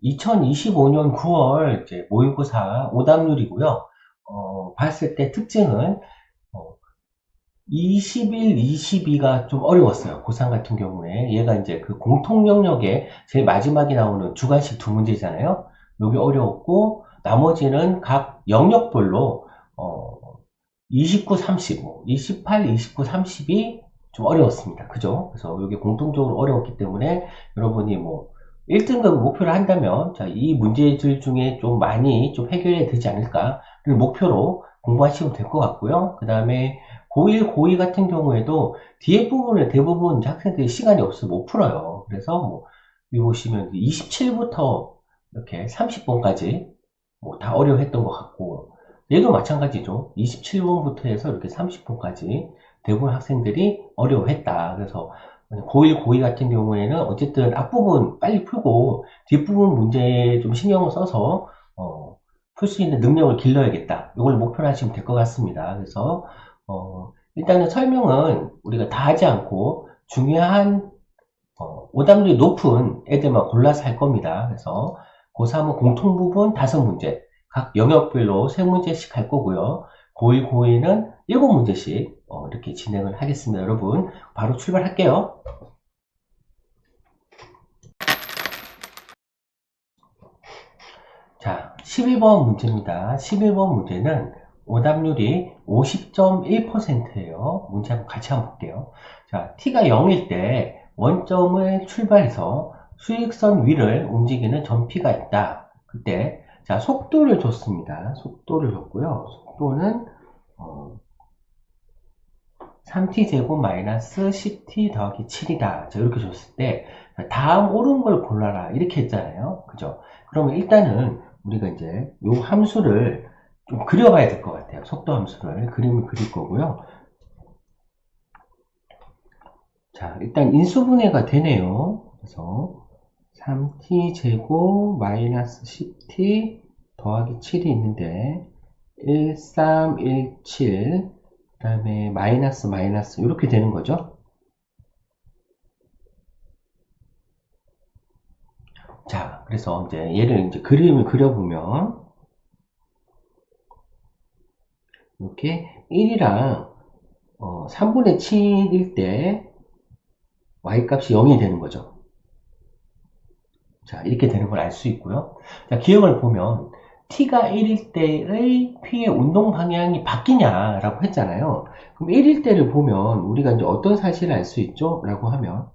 2025년 9월 이제 모의고사 오답률이고요. 봤을 때 특징은 21, 22가 좀 어려웠어요. 고3 같은 경우에. 얘가 이제 그 공통 영역에 제일 마지막에 나오는 주관식 두 문제잖아요. 요게 어려웠고, 나머지는 각 영역별로, 29, 35, 28, 29, 30이 좀 어려웠습니다. 그죠? 그래서 이게 공통적으로 어려웠기 때문에 여러분이 뭐 1등급 목표를 한다면 자, 이 문제들 중에 좀 많이 좀 해결해야 되지 않을까? 를 목표로 공부하시면 될 것 같고요. 그 다음에 고1, 고2 같은 경우에도 뒤에 부분을 대부분 이제 학생들이 시간이 없어서 못 풀어요. 그래서 뭐, 여기 보시면 27부터 이렇게 30번까지 뭐 다 어려워했던 것 같고, 얘도 마찬가지죠. 27번부터 해서 이렇게 30번까지 대부분 학생들이 어려워했다. 그래서 고1, 고2 같은 경우에는 어쨌든 앞부분 빨리 풀고 뒷부분 문제에 좀 신경을 써서 풀 수 있는 능력을 길러야겠다. 이걸 목표로 하시면 될 것 같습니다. 그래서 일단은 설명은 우리가 다 하지 않고 중요한 오답률이 높은 애들만 골라서 할 겁니다. 그래서 고3은 공통 부분 5문제, 각 영역별로 3문제씩 할 거고요. 고1, 고2는 7문제씩 이렇게 진행을 하겠습니다. 여러분 바로 출발할게요. 자, 11번 문제입니다. 11번 문제는 오답률이 50.1%예요. 문제 한번 같이 한번 볼게요. 자, t가 0일 때 원점을 출발해서 수직선 위를 움직이는 점피가 있다. 그때 자, 속도를 줬습니다. 속도를 줬고요. 속도는 3t제곱 마이너스 10t 더하기 7이다. 자, 이렇게 줬을 때 다음 옳은 걸 골라라. 이렇게 했잖아요. 그죠? 그러면 일단은 우리가 이제 요 함수를 좀 그려봐야 될 것 같아요. 속도 함수를 그림을 그릴 거고요. 자, 일단 인수분해가 되네요. 그래서 3t제곱 마이너스 10t 더하기 7이 있는데 1317 그 다음에 마이너스 마이너스 이렇게 되는 거죠. 자, 그래서 이제 얘를 이제 그림을 그려보면 이렇게 1이랑 3분의 7일 때 y값이 0이 되는 거죠. 자, 이렇게 되는 걸 알 수 있고요. 자, 기억을 보면 t가 1일 때의 p의 운동 방향이 바뀌냐라고 했잖아요. 그럼 1일 때를 보면 우리가 이제 어떤 사실을 알 수 있죠? 라고 하면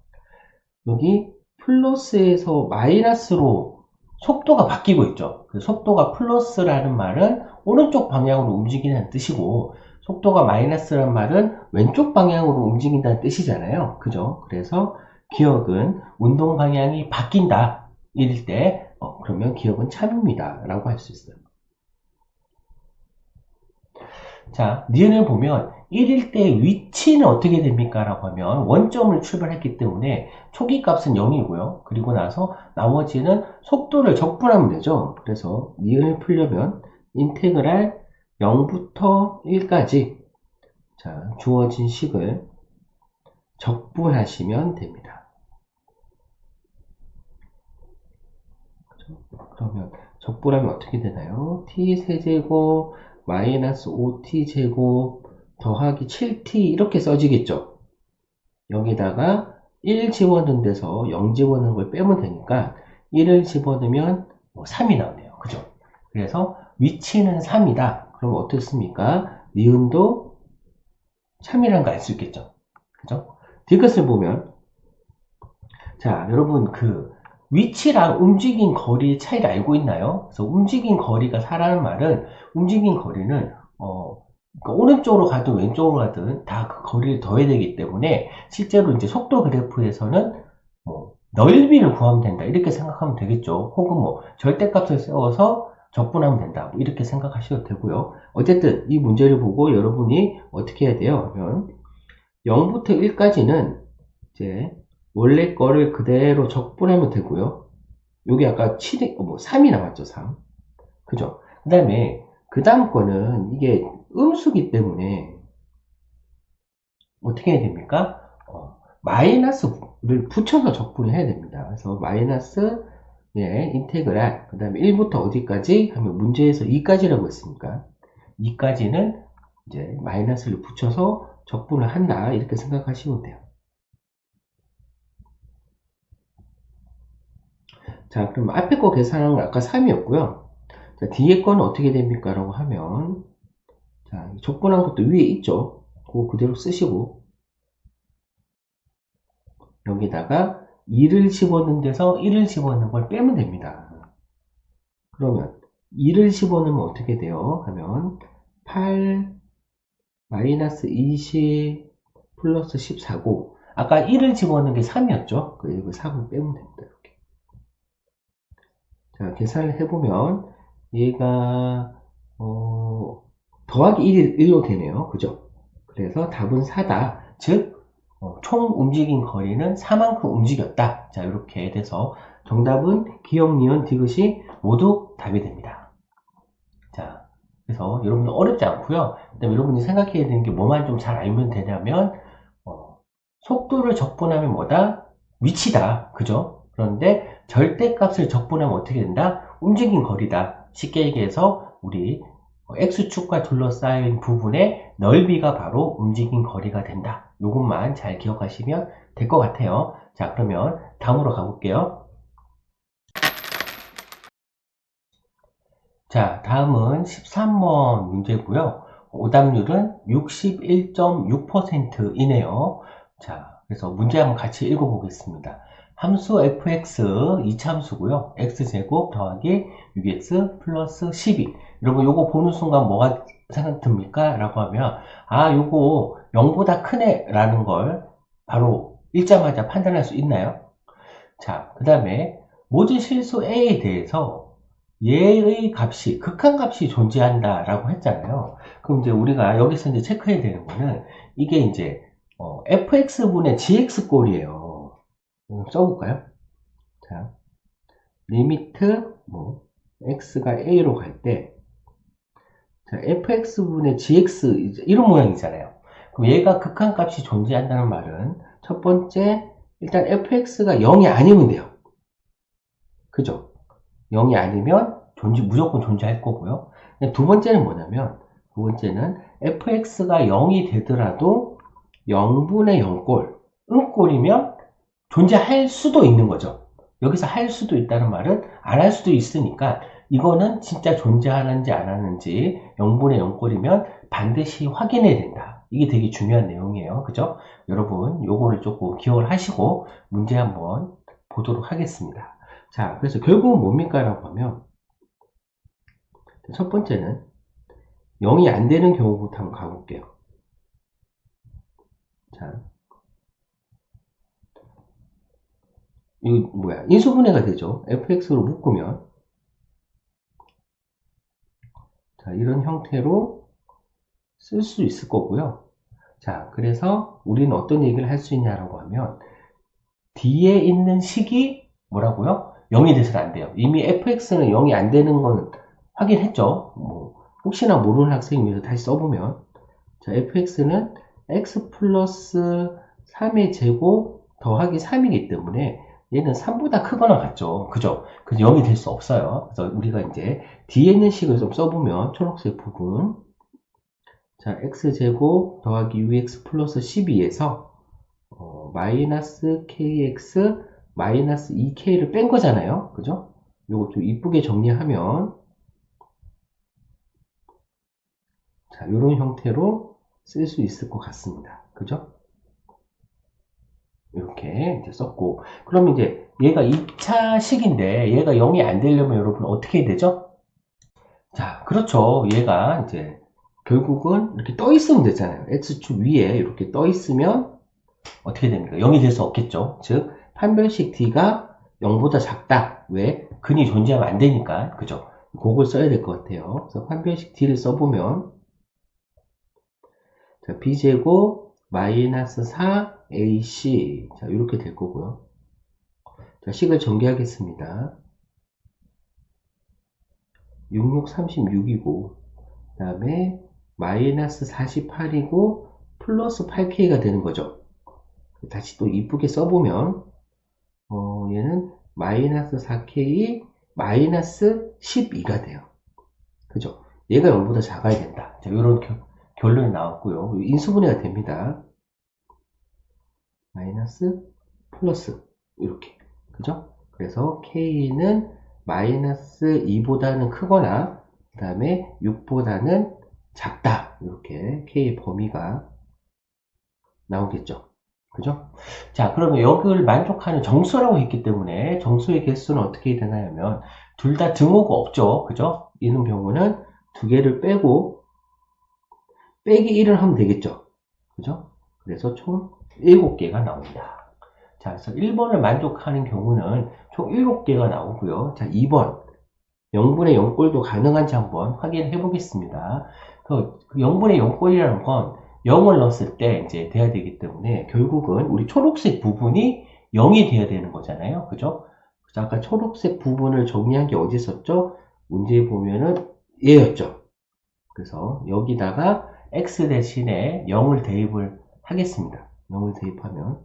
여기 플러스에서 마이너스로 속도가 바뀌고 있죠. 그 속도가 플러스라는 말은 오른쪽 방향으로 움직이는 뜻이고 속도가 마이너스라는 말은 왼쪽 방향으로 움직인다는 뜻이잖아요. 그죠? 그래서 기억은 운동 방향이 바뀐다. 이럴 때 그러면 기억은 참입니다. 라고 할 수 있어요. 자, 니은을 보면 1일 때 위치는 어떻게 됩니까? 라고 하면 원점을 출발했기 때문에 초기 값은 0이고요. 그리고 나서 나머지는 속도를 적분하면 되죠. 그래서 니은을 풀려면 인테그랄 0부터 1까지 자, 주어진 식을 적분하시면 됩니다. 그러면 적분하면 어떻게 되나요? t 세제곱 마이너스 5t제곱 더하기 7t 이렇게 써지겠죠. 여기다가 1 집어넣은 데서 0 집어넣은 걸 빼면 되니까 1을 집어넣으면 3이 나오네요. 그죠? 그래서 위치는 3이다. 그럼 어떻습니까? 니은도 3이라는 걸 알 수 있겠죠. 그죠? 뒤끝을 보면 자, 여러분 그 위치랑 움직인 거리 차이를 알고 있나요? 그래서 움직인 거리가 4라는 말은 움직인 거리는 그러니까 오른쪽으로 가든 왼쪽으로 가든 다 그 거리를 더해야 되기 때문에 실제로 이제 속도 그래프에서는 뭐 넓이를 구하면 된다 이렇게 생각하면 되겠죠. 혹은 뭐 절대값을 세워서 적분하면 된다 뭐 이렇게 생각하셔도 되고요. 어쨌든 이 문제를 보고 여러분이 어떻게 해야 돼요? 그러면 0부터 1까지는 이제 원래 거를 그대로 적분하면 되고요. 여기 아까 7이, 3이 나왔죠, 3. 그죠? 그 다음에, 그 다음 거는 이게 음수기 때문에 어떻게 해야 됩니까? 마이너스를 붙여서 적분을 해야 됩니다. 그래서 마이너스 예, 인테그랄. 그 다음에 1부터 어디까지? 하면 문제에서 2까지라고 했으니까 2까지는 이제 마이너스를 붙여서 적분을 한다. 이렇게 생각하시면 돼요. 자, 그럼 앞에 거 계산한 건 아까 3이었고요. 자, 뒤에 거는 어떻게 됩니까? 라고 하면, 자, 적분한 것도 위에 있죠? 그거 그대로 쓰시고, 여기다가 2를 집어넣는 데서 1을 집어넣는 걸 빼면 됩니다. 그러면 2를 집어넣으면 어떻게 돼요? 하면 8 마이너스 20 플러스 14고, 아까 1을 집어넣는 게 3이었죠? 그리고 3을 빼면 됩니다. 이렇게. 자, 계산을 해보면 얘가 더하기 1로 되네요. 그죠? 그래서 답은 4다. 즉 총 움직인 거리는 4만큼 움직였다. 자, 이렇게 돼서 정답은 기역, 니은, 디귿이 모두 답이 됩니다. 자, 그래서 여러분 어렵지 않고요. 그다음에 여러분이 생각해야 되는 게 뭐만 좀 잘 알면 되냐면 속도를 적분하면 뭐다? 위치다. 그죠? 그런데 절대값을 적분하면 어떻게 된다? 움직인 거리다. 쉽게 얘기해서 우리 X축과 둘러싸인 부분의 넓이가 바로 움직인 거리가 된다. 이것만 잘 기억하시면 될 것 같아요. 자, 그러면 다음으로 가볼게요. 자, 다음은 13번 문제고요. 오답률은 61.6%이네요. 자, 그래서 문제 한번 같이 읽어보겠습니다. 함수 fx 이차함수고요. x제곱 더하기 6x 플러스 12. 여러분 요거 보는 순간 뭐가 생각듭니까? 라고 하면 요거 0보다 크네 라는 걸 바로 읽자마자 판단할 수 있나요? 자, 그 다음에 모든 실수 a에 대해서 얘의 값이, 극한값이 존재한다 라고 했잖아요. 그럼 이제 우리가 여기서 이제 체크해야 되는 거는 이게 이제 fx분의 gx꼴이에요. 써볼까요? 자, 리미트 x가 a로 갈 때, 자, fx분의 gx 이런 모양이잖아요. 그럼 얘가 극한값이 존재한다는 말은 첫 번째 일단 fx가 0이 아니면 돼요. 그죠? 0이 아니면 무조건 존재할 거고요. 두 번째는 뭐냐면, 두 번째는 fx가 0이 되더라도 0분의 0꼴, 음꼴이면 존재할 수도 있는 거죠. 여기서 할 수도 있다는 말은 안 할 수도 있으니까 이거는 진짜 존재하는지 안 하는지 0분의 0꼴이면 반드시 확인해야 된다. 이게 되게 중요한 내용이에요. 그죠? 여러분 요거를 조금 기억을 하시고 문제 한번 보도록 하겠습니다. 자, 그래서 결국은 뭡니까? 라고 하면 첫 번째는 0이 안 되는 경우부터 한번 가볼게요. 자, 이거 뭐야? 인수분해가 되죠. fx로 묶으면. 자, 이런 형태로 쓸 수 있을 거고요. 자, 그래서 우리는 어떤 얘기를 할 수 있냐라고 하면 뒤에 있는 식이 뭐라고요? 0이 돼서는 안 돼요. 이미 fx는 0이 안 되는 건 확인했죠. 혹시나 모르는 학생을 위해서 다시 써보면 자, fx는 x 플러스 3의 제곱 더하기 3이기 때문에 얘는 3보다 크거나 같죠. 그죠? 그래서 0이 될 수 없어요. 그래서 우리가 이제 뒤에 있는 식을 좀 써보면 초록색 부분 자, x제곱 더하기 6x 플러스 12에서 마이너스 kx 마이너스 2k를 뺀 거잖아요. 그죠? 요거 좀 이쁘게 정리하면 자, 요런 형태로 쓸 수 있을 것 같습니다. 그죠? 이렇게 이제 썼고 그럼 이제 얘가 2차식인데 얘가 0이 안 되려면 여러분 어떻게 해야 되죠? 자, 그렇죠. 얘가 이제 결국은 이렇게 떠 있으면 되잖아요. x축 위에 이렇게 떠 있으면 어떻게 됩니까? 0이 될 수 없겠죠. 즉 판별식 d가 0보다 작다. 왜? 근이 존재하면 안 되니까. 그죠? 그걸 써야 될 것 같아요. 그래서 판별식 d를 써보면 자, b제곱 마이너스 4ac 자, 이렇게 될 거고요. 자, 식을 전개하겠습니다. 66, 36이고 그 다음에 마이너스 48이고 플러스 8k가 되는 거죠. 다시 또 이쁘게 써보면 얘는 마이너스 4K 마이너스 12가 돼요. 그죠? 얘가 0보다 작아야 된다. 자, 요런 결론이 나왔고요. 인수분해가 됩니다. 마이너스 플러스 이렇게. 그죠? 그래서 K는 마이너스 2보다는 크거나 그 다음에 6보다는 작다. 이렇게 K의 범위가 나오겠죠. 그죠? 자, 그러면 여기를 만족하는 정수라고 했기 때문에 정수의 개수는 어떻게 되나요? 둘 다 등호가 없죠. 그죠? 이런 경우는 두 개를 빼고 빼기 1을 하면 되겠죠. 그죠? 그래서 총 7개가 나옵니다. 자, 그래서 1번을 만족하는 경우는 총 7개가 나오고요. 자, 2번 0분의 0꼴도 가능한지 한번 확인해 보겠습니다. 그 0분의 0꼴이라는 건 0을 넣었을 때 이제 돼야 되기 때문에 결국은 우리 초록색 부분이 0이 돼야 되는 거잖아요. 그죠? 그래서 아까 초록색 부분을 정리한 게 어디 있었죠? 문제에 보면은 얘였죠. 그래서 여기다가 x 대신에 0을 대입을 하겠습니다. 0을 대입하면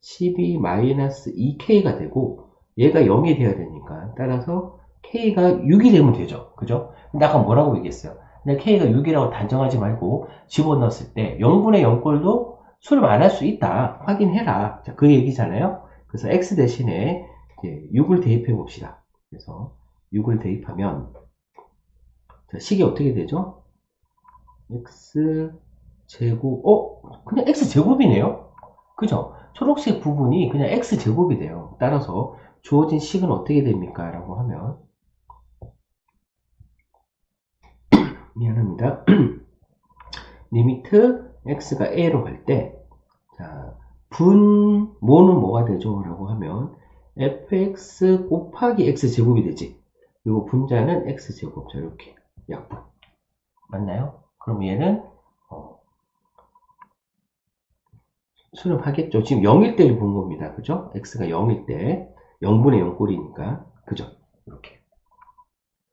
12-2k가 되고 얘가 0이 돼야 되니까 따라서 k가 6이 되면 되죠. 그죠? 근데 아까 뭐라고 얘기했어요? 그냥 k가 6이라고 단정하지 말고 집어넣었을 때 0분의 0꼴도 수렴 안 할 수 있다. 확인해라. 자, 그 얘기잖아요. 그래서 x 대신에 6을 대입해 봅시다. 그래서 6을 대입하면 자, 식이 어떻게 되죠? x 제곱 그냥 x 제곱이네요. 그죠? 초록색 부분이 그냥 x 제곱이 돼요. 따라서 주어진 식은 어떻게 됩니까? 라고 하면 미안합니다. 리미트 x가 a로 갈 때 자, 분모는 뭐가 되죠? 라고 하면 fx 곱하기 x 제곱이 되지. 그리고 분자는 x 제곱. 자, 이렇게 약분. 맞나요? 그럼 얘는 수렴하겠죠. 지금 0일 때를 본 겁니다. 그죠? x가 0일 때 0분의 0 꼴이니까 그죠? 이렇게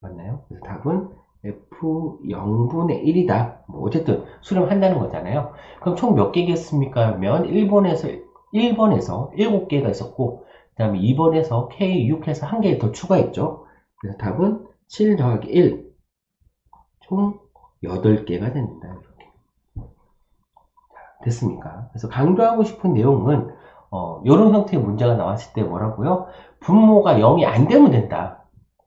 맞나요? 그래서 답은 f 0분의 1이다. 뭐 어쨌든 수렴한다는 거잖아요. 그럼 총 몇 개겠습니까? 하면 1번에서 7개가 있었고 그 다음에 2번에서 K6에서 1개 더 추가했죠. 그래서 답은 7 더하기 1 총 8개가 됩니다. 이렇게. 됐습니까? 그래서 강조하고 싶은 내용은 이런 형태의 문제가 나왔을 때 뭐라고요? 분모가 0이 안 되면 된다.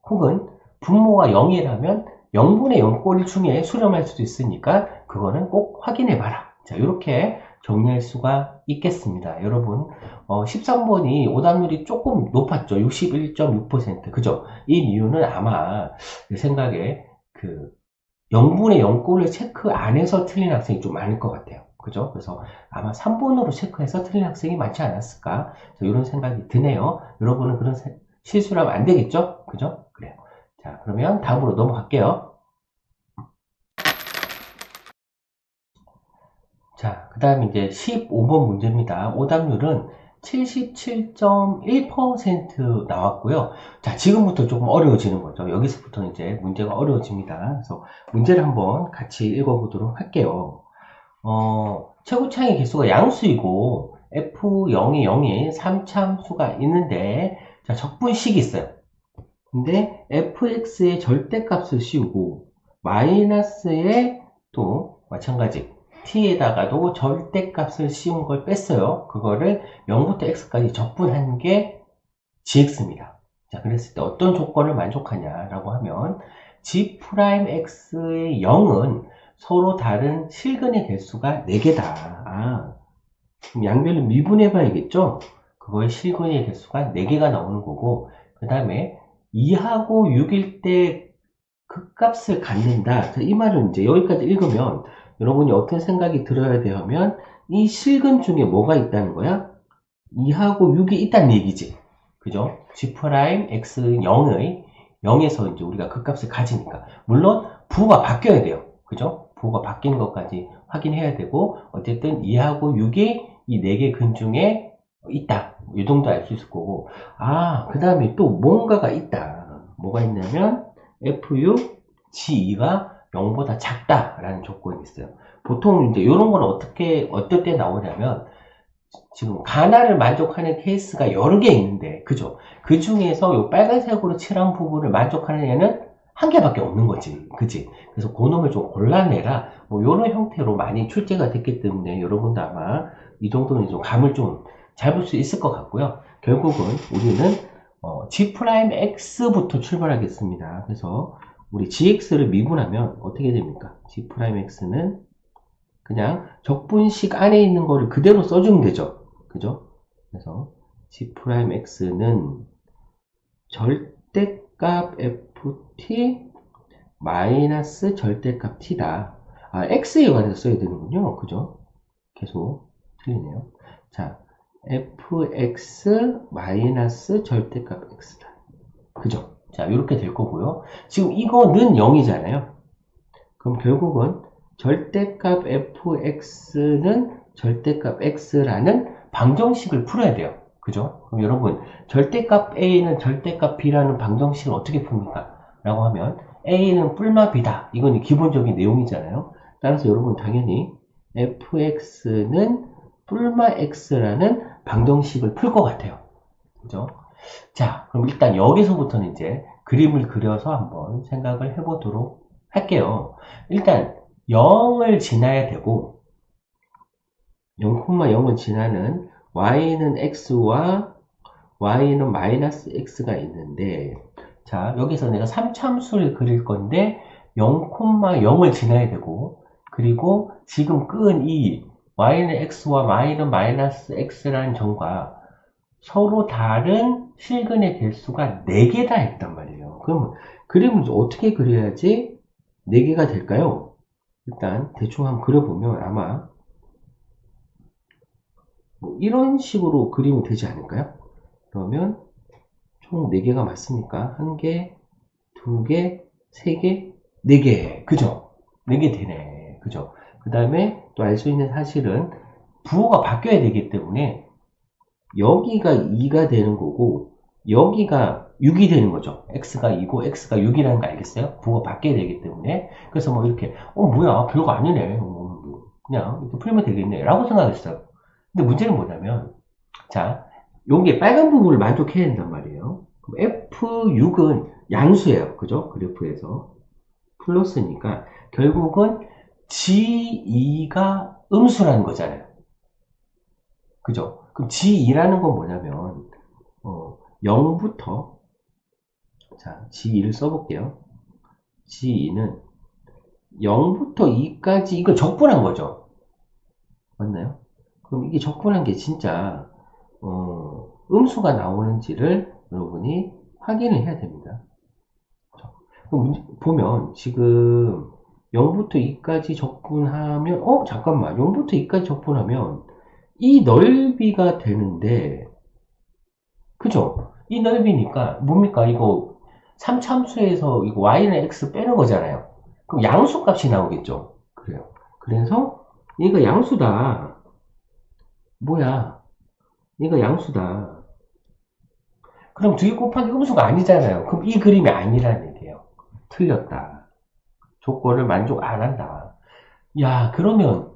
혹은 분모가 0이라면 0분의 0꼴 중에 수렴할 수도 있으니까 그거는 꼭 확인해 봐라. 자, 이렇게 정리할 수가 있겠습니다. 여러분 13번이 오답률이 조금 높았죠. 61.6%. 그죠? 이 이유는 아마 내 생각에 0분의 0꼴을 체크 안 해서 틀린 학생이 좀 많을 것 같아요. 그죠? 그래서 아마 3번으로 체크해서 틀린 학생이 많지 않았을까? 이런 생각이 드네요. 여러분은 그런 실수를 하면 안 되겠죠? 그죠? 그래요. 자, 그러면 다음으로 넘어갈게요. 자, 그 다음에 이제 15번 문제입니다. 오답률은 77.1% 나왔고요. 자, 지금부터 조금 어려워지는 거죠. 여기서부터 이제 문제가 어려워집니다. 그래서 문제를 한번 같이 읽어보도록 할게요. 최고차의 개수가 양수이고 f0이 0인 3참수가 있는데 자, 적분식이 있어요. 근데 fx의 절대값을 씌우고 마이너스에 또 마찬가지 t에다가도 절대값을 씌운 걸 뺐어요. 그거를 0부터 x까지 적분한 게 gx입니다. 자, 그랬을 때 어떤 조건을 만족하냐라고 하면 g'x의 0은 서로 다른 실근의 개수가 4개다. 그럼 양변을 미분해 봐야겠죠? 그거의 실근의 개수가 4개가 나오는 거고 그 다음에 2하고 6일 때 그 값을 갖는다. 자, 이 말은 이제 여기까지 읽으면 여러분이 어떤 생각이 들어야 돼요 하면 이 실근 중에 뭐가 있다는 거야? 2하고 6이 있다는 얘기지. 그죠? G'X 0에서 이제 우리가 그 값을 가지니까. 물론 부호가 바뀌어야 돼요. 그죠? 부호가 바뀌는 것까지 확인해야 되고 어쨌든 2하고 6이 이 4개 근 중에 있다. 이 정도 알 수 있을 거고 그 다음에 또 뭔가가 있다. 뭐가 있냐면 F6 G2가 0보다 작다라는 조건이 있어요. 보통 이제 이런 건 어떨 때 나오냐면 지금 가나를 만족하는 케이스가 여러 개 있는데, 그죠? 그 중에서 요 빨간색으로 칠한 부분을 만족하는 애는 한 개밖에 없는 거지. 그지? 그래서 그놈을 좀 골라내라. 뭐, 요런 형태로 많이 출제가 됐기 때문에 여러분도 아마 이 정도는 좀 감을 좀 잡을 수 있을 것 같고요. 결국은 우리는 G'X부터 출발하겠습니다. 그래서 우리 GX를 미분하면 어떻게 됩니까? G'X는 그냥 적분식 안에 있는 거를 그대로 써주면 되죠. 그죠? 그래서 G'X는 절대값 ft 마이너스 절대값 t다. 아, x에 관해서 써야 되는군요. 그죠? 계속 틀리네요. 자, fx 마이너스 절대값 x다. 그죠? 자, 이렇게 될 거고요. 지금 이거는 0이잖아요. 그럼 결국은 절대값 fx는 절대값 x라는 방정식을 풀어야 돼요. 그죠? 그럼 여러분, 절대값 a는 절대값 b라는 방정식을 어떻게 풉니까? 라고 하면 a는 뿔마 b다. 이건 기본적인 내용이잖아요. 따라서 여러분 당연히 fx는 뿔마 x라는 방정식을 풀 것 같아요. 그죠? 자, 그럼 일단 여기서부터는 이제 그림을 그려서 한번 생각을 해보도록 할게요. 일단 0을 지나야 되고 0,0을 지나는 y는 x와 y는 마이너스 x가 있는데, 자, 여기서 내가 3참수를 그릴 건데 0,0을 지나야 되고, 그리고 지금 끈 이 y는 x와 y는 마이너스 x라는 점과 서로 다른 실근의 개수가 4개다 했단 말이에요. 그러면 그림을 어떻게 그려야지 4개가 될까요? 일단 대충 한번 그려보면 아마 뭐 이런 식으로 그리면 되지 않을까요? 그러면 총 4개가 맞습니까? 1개, 2개, 3개, 4개. 그죠? 4개 되네. 그죠? 그 다음에 또 알 수 있는 사실은 부호가 바뀌어야 되기 때문에 여기가 2가 되는 거고 여기가 6이 되는 거죠. x가 2고 x가 6이라는 거 알겠어요? 부호가 바뀌어야 되기 때문에. 그래서 뭐 이렇게 뭐야 별거 아니네. 그냥 이렇게 풀면 되겠네 라고 생각했어요. 근데 문제는 뭐냐면, 자, 여기에 빨간 부분을 만족해야 된단 말이에요. F6은 양수예요. 그죠? 그래프에서. 플러스니까 결국은 G2가 음수라는 거잖아요. 그죠? 그럼 G2라는 건 뭐냐면 0부터 자, G2를 써볼게요. G2는 0부터 2까지 이거 적분한 거죠. 맞나요? 그럼 이게 적분한 게 진짜 음수가 나오는지를 여러분이 확인을 해야 됩니다. 보면 지금 0부터 2까지 적분하면 잠깐만 0부터 2까지 적분하면 이 넓이가 되는데 그죠? 이 넓이니까 뭡니까? 이거 3참수에서 이거 y는 x 빼는 거잖아요. 그럼 양수 값이 나오겠죠? 그래요. 그래서 얘가 양수다. 뭐야? 얘가 양수다. 그럼 2 곱하기 음수가 아니잖아요. 그럼 이 그림이 아니라는 얘기예요. 틀렸다. 조건을 만족 안 한다. 야, 그러면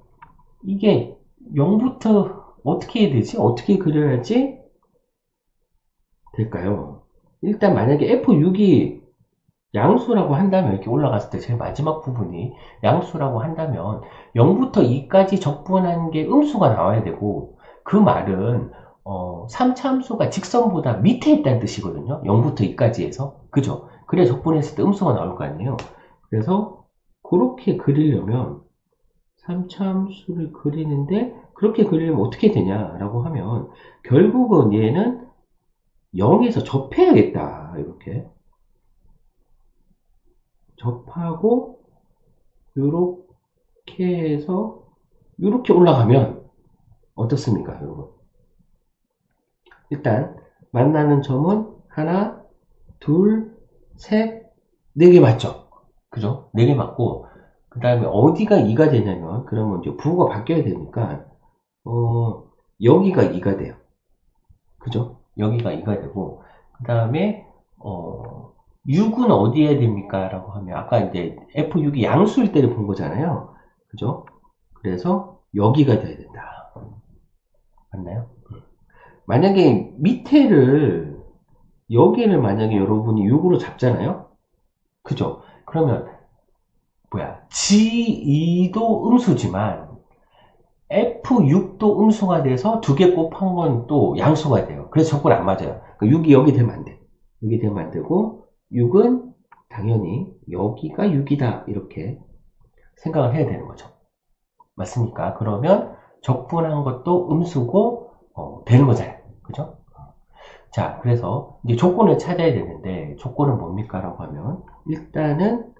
이게 0부터 어떻게 해야 되지? 어떻게 그려야지 될까요? 일단 만약에 F6이 양수라고 한다면 이렇게 올라갔을 때 제일 마지막 부분이 양수라고 한다면 0부터 2까지 적분한 게 음수가 나와야 되고 그 말은 3참수가 직선보다 밑에 있다는 뜻이거든요. 0부터 2까지 해서. 그죠? 그래 적분했을 때 음수가 나올 거 아니에요. 그래서 그렇게 그리려면 3참수를 그리는데 그렇게 그리려면 어떻게 되냐라고 하면 결국은 얘는 0에서 접해야겠다. 이렇게 접하고 이렇게 해서 이렇게 올라가면 어떻습니까, 여러분? 일단 만나는 점은 하나, 둘, 셋, 4개 맞죠? 그죠? 4개 맞고 그 다음에 어디가 2가 되냐면 그러면 이제 부호가 바뀌어야 되니까 여기가 2가 돼요. 그죠? 여기가 2가 되고 그 다음에 6은 어디에 됩니까? 라고 하면 아까 이제 F6이 양수일 때를 본 거잖아요. 그죠? 그래서 여기가 돼야 된다. 맞나요? 만약에 밑에를, 여기를 만약에 여러분이 6으로 잡잖아요? 그죠? 그러면, G2도 음수지만, F6도 음수가 돼서 두 개 곱한 건 또 양수가 돼요. 그래서 적분 안 맞아요. 그러니까 6이 여기 되면 안 돼. 여기 되면 안 되고, 6은 당연히 여기가 6이다. 이렇게 생각을 해야 되는 거죠. 맞습니까? 그러면 적분한 것도 음수고, 되는 거잖아요. 그죠? 자, 그래서 이제 조건을 찾아야 되는데, 조건은 뭡니까? 라고 하면, 일단은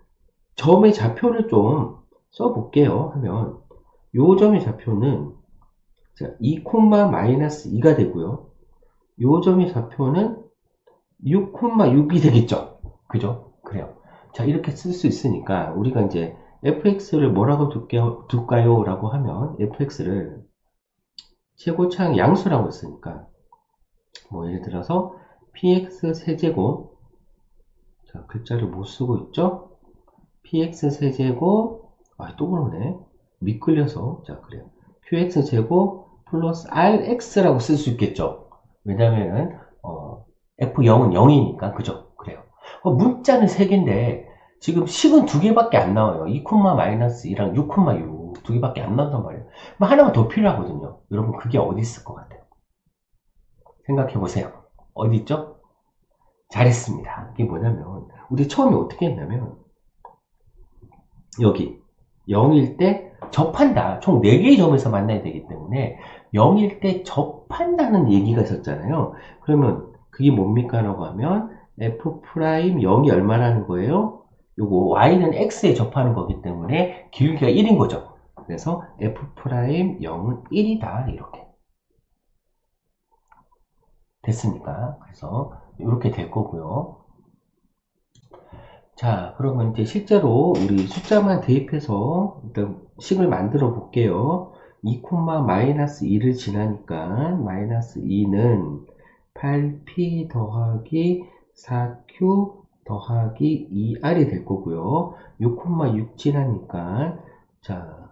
점의 좌표를 좀 써볼게요. 하면, 요 점의 좌표는 2, 마이너스 2가 되고요. 요 점의 좌표는 6, 6이 되겠죠. 그죠? 그래요. 자, 이렇게 쓸 수 있으니까 우리가 이제 fx를 뭐라고 둘까요? 라고 하면 fx를 최고차항 양수라고 했으니까 뭐 예를 들어서 px 세제곱, 자, 글자를 못 쓰고 있죠? px 세제곱, 또 그러네. 미끌려서. 자, 그래요. qx 제곱 플러스 rx라고 쓸 수 있겠죠. 왜냐면은 f0은 0이니까. 그죠? 그래요. 문자는 3개인데 지금 식은 2개밖에 안 나와요. 2, 마이너스 2랑 6, 6 2개밖에 안 나온단 말이에요. 하나가 더 필요하거든요. 여러분 그게 어디 있을 것 같아요? 생각해 보세요. 어디 있죠? 잘했습니다. 이게 뭐냐면 우리 처음에 어떻게 했냐면 여기 0일 때 접한다. 총 4개의 점에서 만나야 되기 때문에 0일 때 접한다는 얘기가 있었잖아요. 그러면 그게 뭡니까? 라고 하면 f'0이 얼마라는 거예요? 요거 y는 x에 접하는 거기 때문에 기울기가 1인 거죠. 그래서 f'0은 1이다. 이렇게 됐습니까? 그래서 이렇게 될 거고요. 자, 그러면 이제 실제로 우리 숫자만 대입해서 일단 식을 만들어 볼게요. 2, 마이너스 2를 지나니까 마이너스 2는 8p 더하기 4q 더하기 2r이 될 거고요. 6, 6 지나니까 자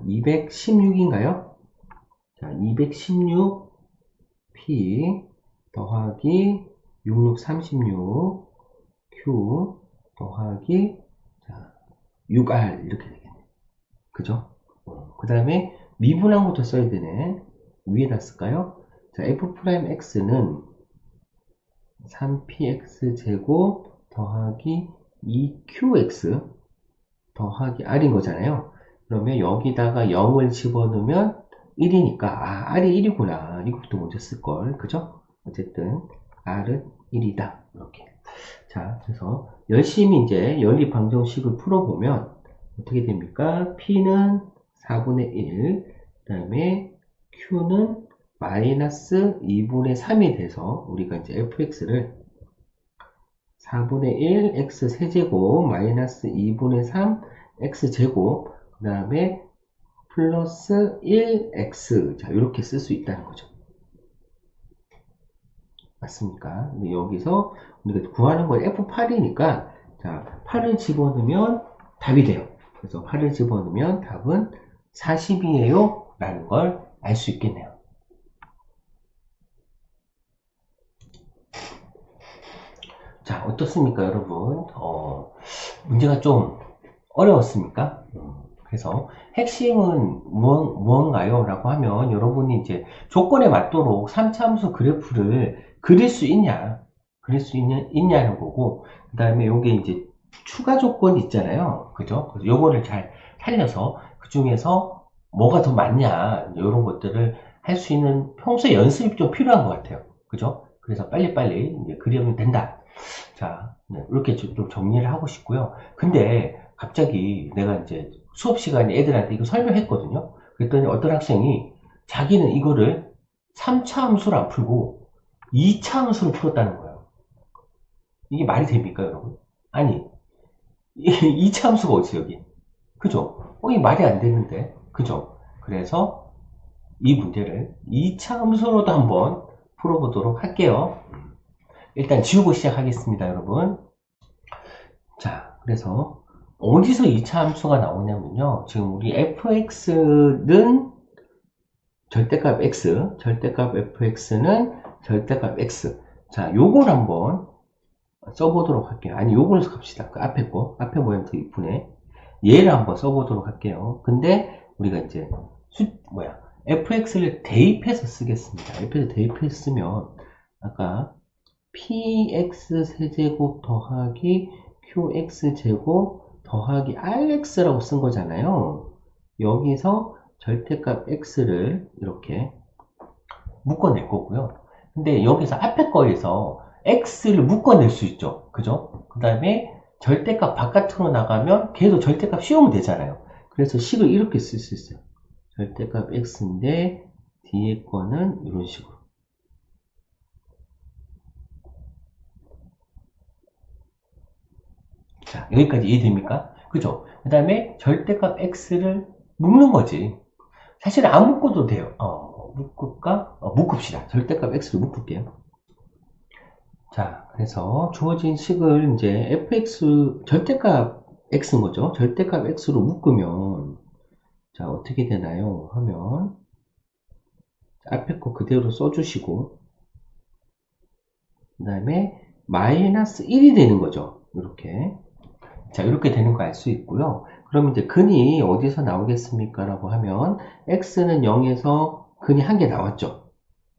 216인가요? 자, 216p 더하기 6636 q 더하기 6r 이렇게 되겠네. 그죠? 그 다음에 미분한부터 써야 되네. 위에다 쓸까요? 자, f'x는 3px 제곱 더하기 2qx 더하기 r인 거잖아요. 그러면 여기다가 0을 집어넣으면 1이니까 r이 1이구나. 이것도 먼저 쓸걸. 그죠? 어쨌든 r은 1이다. 이렇게. 자, 그래서 열심히 이제 연립방정식을 풀어보면 어떻게 됩니까? p는 4분의 1, 그 다음에 q는 마이너스 2분의 3이 돼서 우리가 이제 fx를 4분의 1 x 세제곱 마이너스 2분의 3 x 제곱 그 다음에 플러스 1x 자 이렇게 쓸 수 있다는 거죠. 맞습니까? 근데 여기서 우리가 구하는 건 F8이니까 자 8을 집어넣으면 답이 돼요. 그래서 8을 집어넣으면 답은 40이에요 라는 걸 알 수 있겠네요. 자 어떻습니까 여러분? 문제가 좀 어려웠습니까? 그래서 핵심은 무언가요? 라고 하면 여러분이 이제 조건에 맞도록 3차함수 그래프를 그릴 수 있냐는 거고, 그 다음에 요게 이제 추가 조건이 있잖아요. 그죠? 그래서 요거를 잘 살려서 그 중에서 뭐가 더 맞냐, 이런 것들을 할 수 있는 평소에 연습이 좀 필요한 것 같아요. 그죠? 그래서 빨리빨리 이제 그리면 된다. 자, 이렇게 좀 정리를 하고 싶고요. 근데 갑자기 내가 이제 수업 시간에 애들한테 이거 설명했거든요. 그랬더니 어떤 학생이 자기는 이거를 3차 함수를 안 풀고 2차 함수를 풀었다는 거예요. 이게 말이 됩니까, 여러분? 아니, 2차 함수가 어디 여기? 그죠? 이게 말이 안 되는데. 그죠? 그래서 이 문제를 2차 함수로도 한번 풀어보도록 할게요. 일단 지우고 시작하겠습니다, 여러분. 자, 그래서 어디서 2차 함수가 나오냐면요. 지금 우리 fx는 절대값 x, 절대값 fx는 절대값 x. 자, 요걸 한번 써보도록 할게요. 아니, 요걸 갑시다. 그 앞에 거, 앞에 모양 더 이쁘네. 얘를 한번 써보도록 할게요. 근데 우리가 이제 fx를 대입해서 쓰겠습니다. fx를 대입해서 쓰면 아까 px 세제곱 더하기 qx 제곱 더하기 rx라고 쓴 거잖아요. 여기서 절대값 x를 이렇게 묶어낼 거고요. 근데 여기서 앞에 거에서 x를 묶어낼 수 있죠. 그죠? 그 다음에 절대값 바깥으로 나가면 계속 절대값 씌우면 되잖아요. 그래서 식을 이렇게 쓸 수 있어요. 절대값 x인데 뒤에 거는 이런 식으로. 자, 여기까지 이해됩니까? 그죠? 그 다음에 절대값 x를 묶는 거지. 사실은 안 묶어도 돼요. 묶을까? 묶읍시다. 절대값 x를 묶을게요. 자, 그래서 주어진 식을 이제 fx, 절대값 x인 거죠. 절대값 x로 묶으면, 자, 어떻게 되나요? 하면, 앞에 거 그대로 써주시고, 그 다음에, 마이너스 1이 되는 거죠. 이렇게. 자, 이렇게 되는 거 알 수 있고요. 그럼 이제 근이 어디서 나오겠습니까? 라고 하면, x는 0에서 근이 한 개 나왔죠.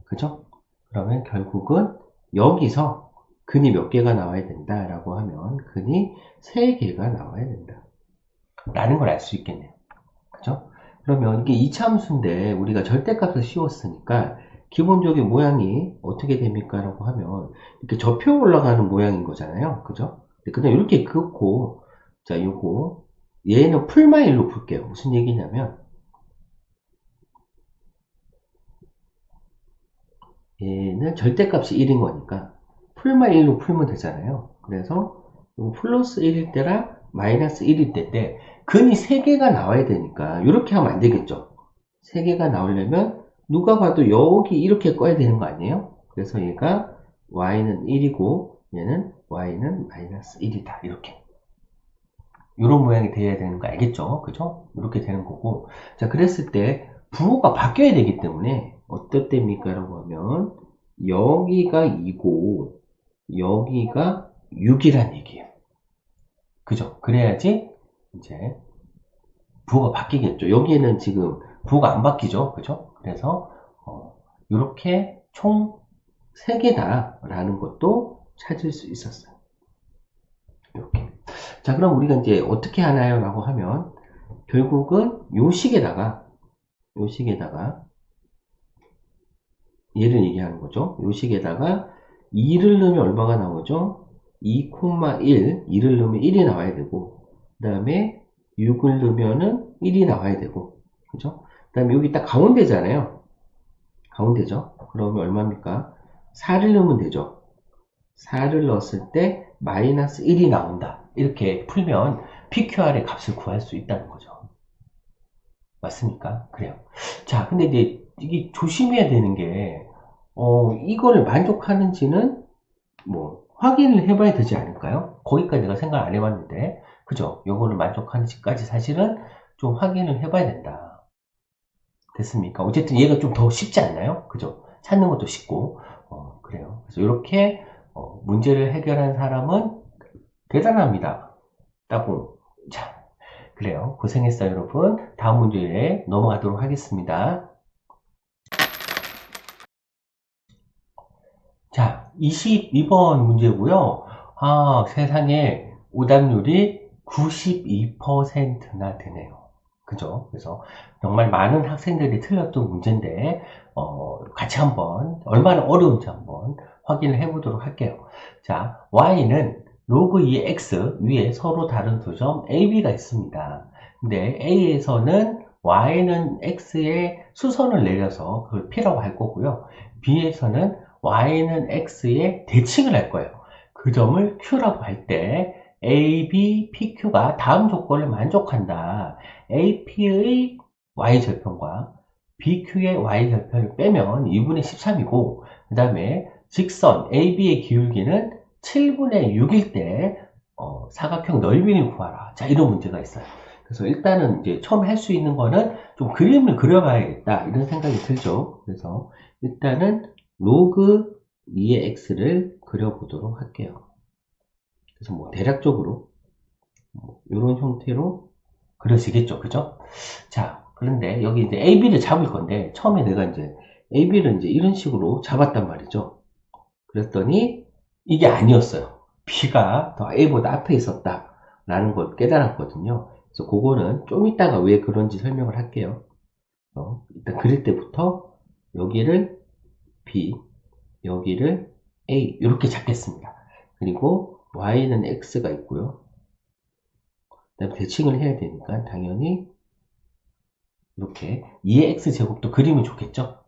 그죠? 그러면 결국은 여기서 근이 몇 개가 나와야 된다 라고 하면 근이 3개가 나와야 된다 라는 걸 알 수 있겠네요. 그죠? 그러면 이게 이차함수인데 우리가 절대값을 씌웠으니까 기본적인 모양이 어떻게 됩니까? 라고 하면 이렇게 접혀 올라가는 모양인 거잖아요. 그죠? 그냥 이렇게 긋고, 자, 요거 얘는 풀마일로 풀게요. 무슨 얘기냐면 얘는 절대값이 1인 거니까 풀만 1로 풀면 되잖아요. 그래서 플러스 1일 때랑 마이너스 1일 때인데 근이 3개가 나와야 되니까 이렇게 하면 안 되겠죠. 3개가 나오려면 누가 봐도 여기 이렇게 꺼야 되는 거 아니에요? 그래서 얘가 y는 1이고 얘는 y는 마이너스 1이다. 이렇게. 이런 모양이 돼야 되는 거 알겠죠? 그죠? 이렇게 되는 거고. 자, 그랬을 때 부호가 바뀌어야 되기 때문에 어떻답니까? 라고 하면 여기가 2고 여기가 6이란 얘기예요. 그죠? 그래야지 이제 부호가 바뀌겠죠. 여기에는 지금 부호가 안 바뀌죠. 그죠? 그래서 이렇게 총 3개다 라는 것도 찾을 수 있었어요. 이렇게. 자, 그럼 우리가 이제 어떻게 하나요? 라고 하면 결국은 요 식에다가 얘를 얘기하는 거죠. 요 식에다가 2를 넣으면 얼마가 나오죠? 2, 1, 2를 넣으면 1이 나와야 되고, 그 다음에 6을 넣으면은 1이 나와야 되고, 그죠? 그 다음에 여기 딱 가운데잖아요. 가운데죠? 그러면 얼마입니까? 4를 넣으면 되죠. 4를 넣었을 때 마이너스 1이 나온다. 이렇게 풀면 PQR의 값을 구할 수 있다는 거죠. 맞습니까? 그래요. 자, 근데 이제 이게 조심해야 되는 게, 이거를 만족하는지는 뭐 확인을 해봐야 되지 않을까요? 거기까지 내가 생각 안 해봤는데, 그죠? 요거를 만족하는지까지 사실은 좀 확인을 해봐야 된다. 됐습니까? 어쨌든 얘가 좀 더 쉽지 않나요? 그죠? 찾는 것도 쉽고, 그래요. 그래서 이렇게 문제를 해결한 사람은 대단합니다. 따봉. 자, 그래요. 고생했어요, 여러분. 다음 문제에 넘어가도록 하겠습니다. 자, 22번 문제고요. 아, 세상에 오답률이 92%나 되네요. 그죠? 그래서 정말 많은 학생들이 틀렸던 문제인데, 같이 한번 얼마나 어려운지 한번 확인을 해보도록 할게요. 자, y는 로그 2x 위에 서로 다른 두 점 a, b가 있습니다. 근데 a에서는 y는 x에 수선을 내려서 그걸 p라고 할 거고요. b에서는 y는 x에 대칭을 할 거예요. 그 점을 q라고 할 때 a, b, p, q가 다음 조건을 만족한다. ap의 y절편과 bq의 y절편을 빼면 2분의 13이고 그 다음에 직선 ab의 기울기는 7분의 6일 때 사각형 넓이를 구하라. 자, 이런 문제가 있어요. 그래서 일단은 이제 처음 할 수 있는 거는 좀 그림을 그려봐야겠다 이런 생각이 들죠. 그래서 일단은 로그 2의 x를 그려보도록 할게요. 그래서 뭐 대략적으로 이런 형태로 그려지겠죠, 그죠? 자, 그런데 여기 이제 AB를 잡을 건데 처음에 내가 이제 AB를 이제 이런 식으로 잡았단 말이죠. 그랬더니 이게 아니었어요. B가 더 A보다 앞에 있었다라는 걸 깨달았거든요. 그래서 그거는 좀 이따가 왜 그런지 설명을 할게요. 일단 그릴 때부터 여기를 B, 여기를 A 이렇게 잡겠습니다. 그리고 Y는 X가 있고요. 그다음에 대칭을 해야 되니까 당연히 이렇게 2의 X제곱도 그리면 좋겠죠.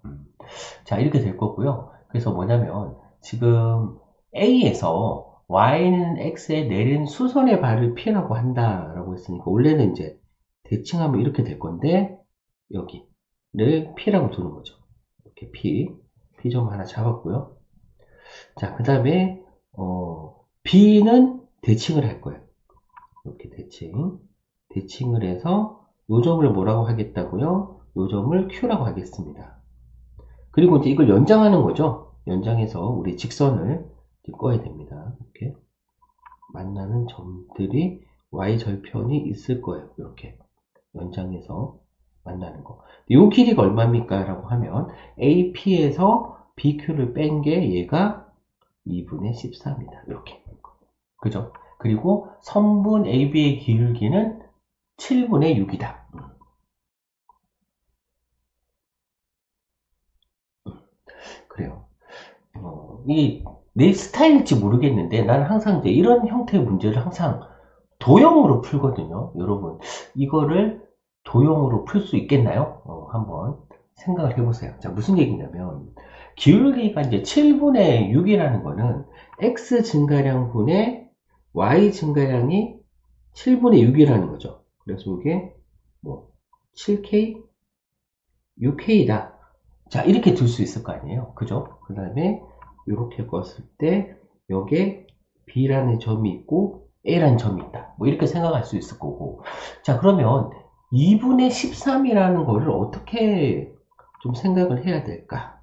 자, 이렇게 될 거고요. 그래서 뭐냐면 지금 A에서 Y는 X에 내린 수선의 발을 피하라고 한다라고 했으니까 원래는 이제 대칭하면 이렇게 될 건데 여기를 P라고 두는 거죠. 이렇게 P점 하나 잡았고요. 자, 그 다음에 B는 대칭을 할 거예요. 이렇게 대칭을 해서 요 점을 뭐라고 하겠다고요? 요 점을 Q라고 하겠습니다. 그리고 이제 이걸 연장하는 거죠. 연장해서 우리 직선을 꺼야 됩니다. 이렇게 만나는 점들이 y절편이 있을 거예요. 이렇게 연장해서 만나는 거. 이 길이가 얼마입니까? 라고 하면 AP에서 BQ를 뺀 게 얘가 2분의 14입니다. 이렇게. 그죠? 그리고 선분 AB의 기울기는 7분의 6이다. 그래요. 이게 내 스타일일지 모르겠는데 나는 항상 이제 이런 형태의 문제를 항상 도형으로 풀거든요. 여러분 이거를 도형으로 풀 수 있겠나요? 한번 생각을 해보세요. 자, 무슨 얘기냐면 기울기가 이제 7분의 6이라는 거는 x 증가량 분의 y 증가량이 7분의 6이라는 거죠. 그래서 이게 뭐 7k, 6k다. 자, 이렇게 둘 수 있을 거 아니에요. 그죠? 그 다음에 이렇게 껐을 때 여기에 B라는 점이 있고 A라는 점이 있다. 뭐 이렇게 생각할 수 있을 거고. 자, 그러면 2분의 13이라는 거를 어떻게 좀 생각을 해야 될까?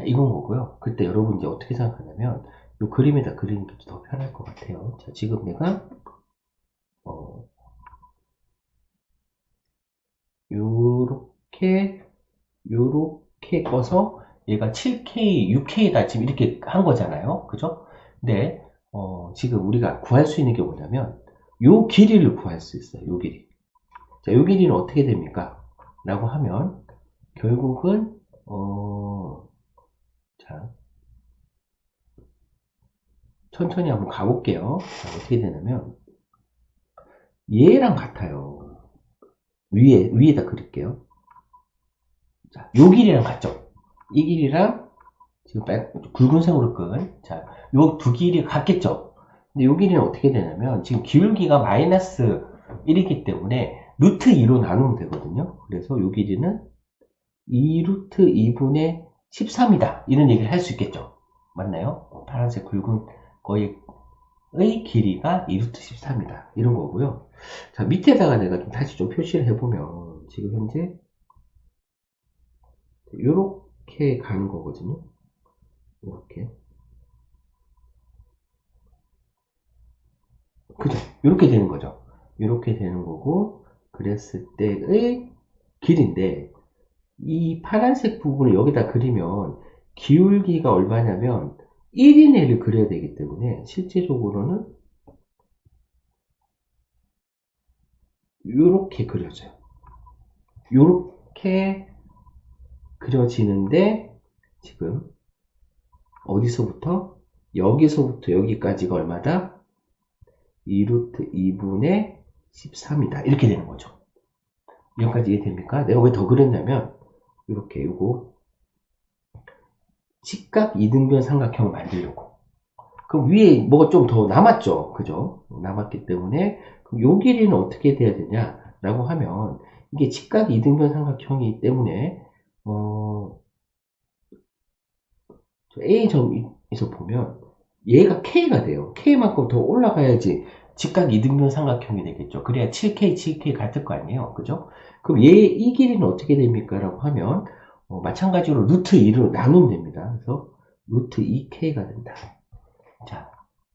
이건 거고요. 그때 여러분 이제 어떻게 생각하냐면 이 그림에다 그리는 게 더 편할 것 같아요. 자, 지금 내가 요렇게 꺼서 얘가 7K, 6K다 지금 이렇게 한 거잖아요. 그죠? 근데 지금 우리가 구할 수 있는 게 뭐냐면 요 길이를 구할 수 있어요. 요 길이. 자, 요 길이는 어떻게 됩니까? 라고 하면 결국은 자, 천천히 한번 가볼게요. 자, 어떻게 되냐면 얘랑 같아요. 위에다 그릴게요. 자, 요 길이랑 같죠? 이 길이랑 지금 굵은색으로 끈, 자, 요 두 길이 같겠죠? 근데 요 길이는 어떻게 되냐면, 지금 기울기가 마이너스 1이기 때문에 루트 2로 나누면 되거든요. 그래서 요 길이는 2 루트 2분의 13이다. 이런 얘기를 할 수 있겠죠. 맞나요? 파란색 굵은 거의 길이가 2 루트 13이다. 이런 거고요. 자, 밑에다가 내가 좀 다시 좀 표시를 해보면, 지금 현재, 요렇게 가는 거거든요. 이렇게. 그죠? 이렇게 되는 거죠. 이렇게 되는 거고, 그랬을 때의 길인데, 이 파란색 부분을 여기다 그리면, 기울기가 얼마냐면, 1인의를 그려야 되기 때문에, 실제적으로는, 이렇게 그려져요. 이렇게 그려지는데, 지금, 어디서부터? 여기서부터 여기까지가 얼마다? 2 루트 2분의 13이다. 이렇게 되는 거죠. 여기까지 이해됩니까? 내가 왜 더 그렸냐면 이렇게 요거 직각 이등변 삼각형을 만들려고. 그럼 위에 뭐가 좀 더 남았죠. 그죠? 남았기 때문에 그럼 요 길이는 어떻게 돼야 되냐라고 하면 이게 직각 이등변 삼각형이기 때문에 A점에서 보면 얘가 K가 돼요. K만큼 더 올라가야지 직각 이등변 삼각형이 되겠죠. 그래야 7K, 7K 같을 거 아니에요. 그죠? 그럼 이 길이는 어떻게 됩니까? 라고 하면, 마찬가지로 루트 2로 나누면 됩니다. 그래서 루트 2K가 된다. 자,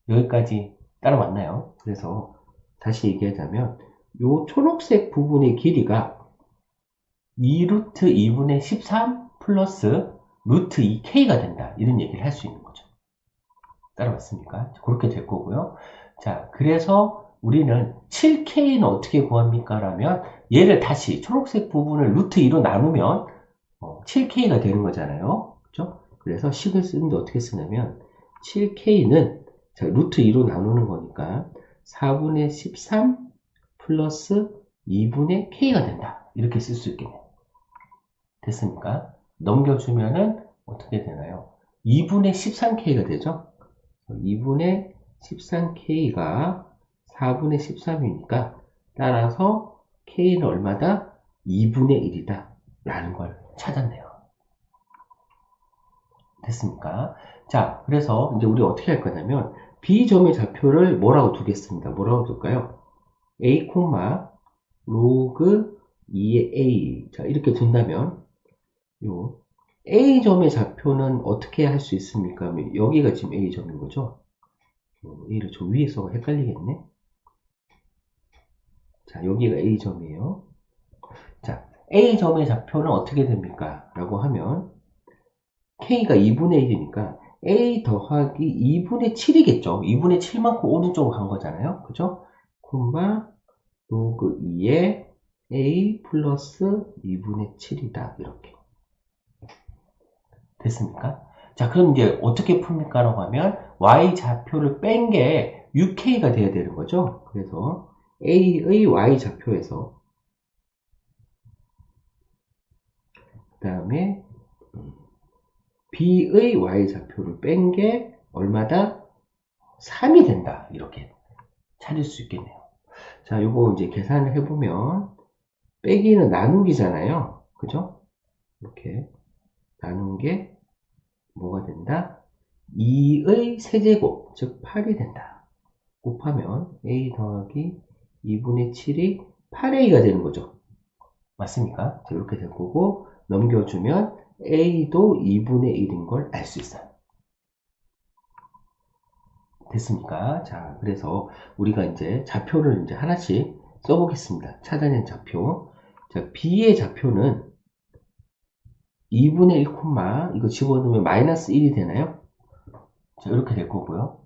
여기까지 따라왔나요? 그래서 다시 얘기하자면, 요 초록색 부분의 길이가 2루트 2분의 13 플러스 루트 2K가 된다. 이런 얘기를 할 수 있는 거죠. 따라왔습니까? 그렇게 될 거고요. 자, 그래서 우리는 7K는 어떻게 구합니까? 라면 얘를 다시 초록색 부분을 루트 2로 나누면 7K가 되는 거잖아요. 그죠? 그래서 식을 쓰는데 어떻게 쓰냐면 7K는 자, 루트 2로 나누는 거니까 4분의 13 플러스 2분의 K가 된다. 이렇게 쓸 수 있겠네요. 됐습니까? 넘겨주면은 어떻게 되나요? 2분의 13K가 되죠? 2분의 13K가 4분의 13이니까 따라서 K는 얼마다? 2분의 1이다 라는 걸 찾았네요. 됐습니까? 자, 그래서 이제 우리 어떻게 할 거냐면 B점의 좌표를 뭐라고 두겠습니다. 뭐라고 둘까요? A, 로그 2의 A. 자, 이렇게 둔다면 요 A점의 좌표는 어떻게 할 수 있습니까? 여기가 지금 A점인 거죠? A를 저 위에 써가 헷갈리겠네? 자, 여기가 A점이에요. 자, A점의 좌표는 어떻게 됩니까? 라고 하면 K가 2분의 1이니까 A 더하기 2분의 7이겠죠? 2분의 7만큼 오른쪽으로 간 거잖아요. 그죠? 콤마 로그 2의 A 플러스 2분의 7이다. 이렇게. 됐습니까? 자, 그럼 이제 어떻게 풉니까? 라고 하면 Y 좌표를 뺀 게 6K가 돼야 되는 거죠. 그래서 A의 Y 좌표에서 그 다음에 B의 Y 좌표를 뺀 게 얼마다? 3이 된다. 이렇게 찾을 수 있겠네요. 자, 요거 이제 계산을 해보면 빼기는 나누기잖아요. 그죠? 이렇게 나눈 게 뭐가 된다? 2의 세제곱, 즉 8이 된다. 곱하면 A 더하기 2분의 7이 8A가 되는 거죠. 맞습니까? 자, 이렇게 될 거고 넘겨주면 A도 2분의 1인 걸 알 수 있어요. 됐습니까? 자, 그래서 우리가 이제 좌표를 이제 하나씩 써보겠습니다. 찾아낸 좌표. 자, B의 좌표는 2분의 1, 이거 집어넣으면 마이너스 1이 되나요? 자, 이렇게 될 거고요.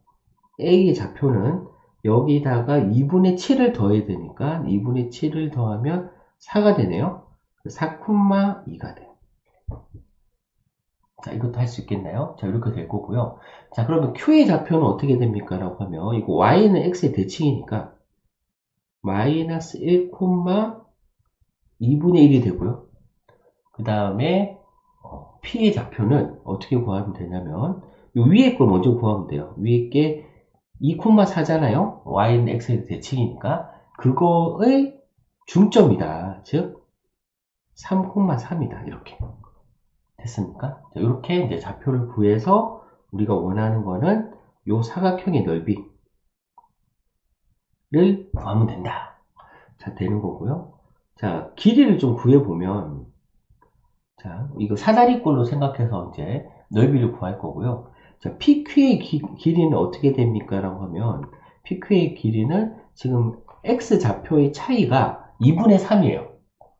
A의 좌표는 여기다가 2분의 7을 더해야 되니까 2분의 7을 더하면 4가 되네요. 4,2가 돼요. 자, 이것도 할 수 있겠나요? 자, 이렇게 될 거고요. 자, 그러면 Q의 좌표는 어떻게 됩니까? 라고 하면 이거 Y는 X의 대칭이니까 마이너스 1, 2분의 1이 되고요. 그 다음에 P의 좌표는 어떻게 구하면 되냐면 요 위에 걸 먼저 구하면 돼요. 위에 게 2,4잖아요. Y는 X의 대칭이니까 그거의 중점이다. 즉 3,3이다. 이렇게 됐습니까? 자, 이렇게 이제 좌표를 구해서 우리가 원하는 거는 요 사각형의 넓이를 구하면 된다. 자, 되는 거고요. 자, 길이를 좀 구해보면 자, 이거 사다리꼴로 생각해서 이제 넓이를 구할 거고요. 자, PQ의 길이는 어떻게 됩니까? 라고 하면 PQ의 길이는 지금 X 좌표의 차이가 2분의 3이에요.